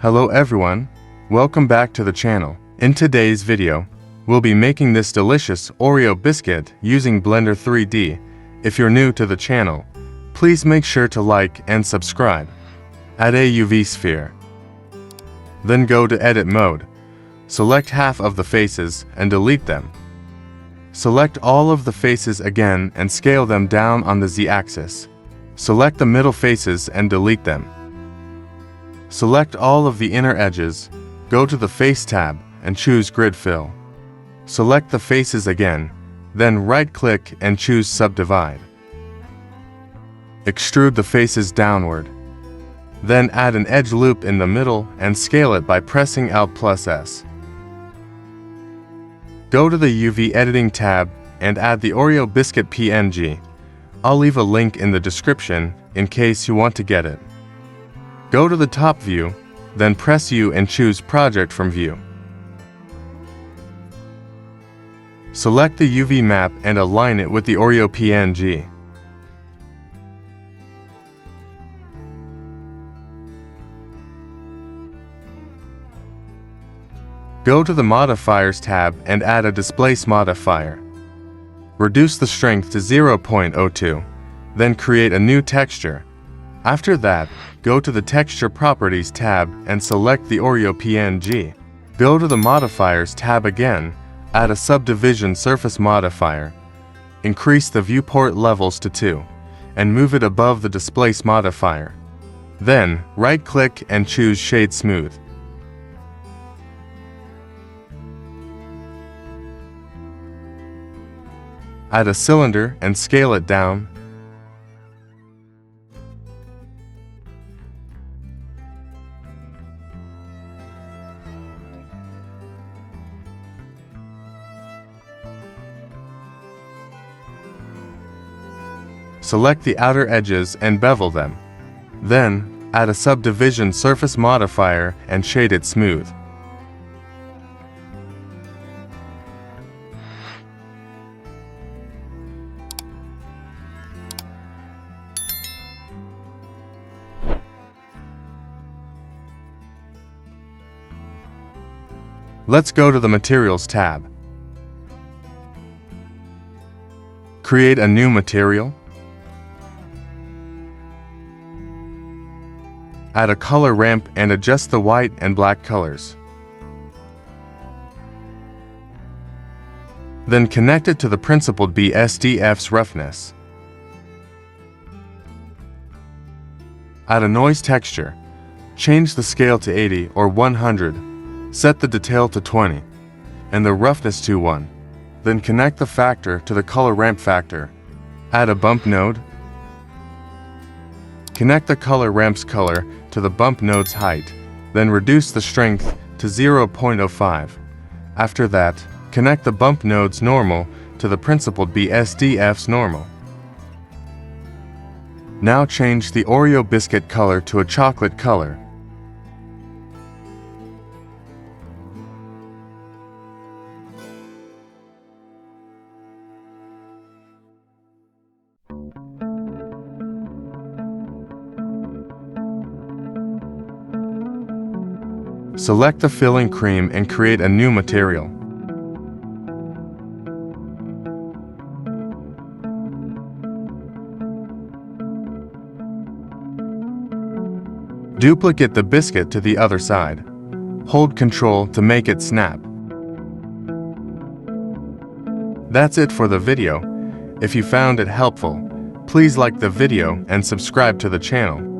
Hello everyone, welcome back to the channel. In today's video, we'll be making this delicious Oreo biscuit using Blender 3D. If you're new to the channel, please make sure to like and subscribe. Add a UV sphere. Then go to Edit mode. Select half of the faces and delete them. Select all of the faces again and scale them down on the Z-axis. Select the middle faces and delete them. Select all of the inner edges, go to the Face tab and choose Grid Fill. Select the faces again, then right-click and choose Subdivide. Extrude the faces downward. Then add an edge loop in the middle and scale it by pressing Alt+S. Go to the UV Editing tab and add the Oreo Biscuit PNG. I'll leave a link in the description in case you want to get it. Go to the top view, then press U and choose Project from View. Select the UV map and align it with the Oreo PNG. Go to the Modifiers tab and add a Displace modifier. Reduce the strength to 0.02, then create a new texture. After that, go to the Texture Properties tab and select the Oreo PNG. Go to the Modifiers tab again, add a Subdivision Surface modifier. Increase the viewport levels to 2, and move it above the Displace modifier. Then, right-click and choose Shade Smooth. Add a cylinder and scale it down. Select the outer edges and bevel them. Then, add a Subdivision Surface modifier and shade it smooth. Let's go to the Materials tab. Create a new material. Add a color ramp and adjust the white and black colors. Then connect it to the principled BSDF's roughness. Add a noise texture. Change the scale to 80 or 100. Set the detail to 20 and the roughness to 1. Then connect the factor to the color ramp factor. Add a bump node. Connect the color ramp's color to the bump node's height. Then reduce the strength to 0.05. After that, connect the bump node's normal to the principled BSDF's normal. Now change the Oreo biscuit color to a chocolate color. Select the filling cream and create a new material. Duplicate the biscuit to the other side. Hold Ctrl to make it snap. That's it for the video. If you found it helpful, please like the video and subscribe to the channel.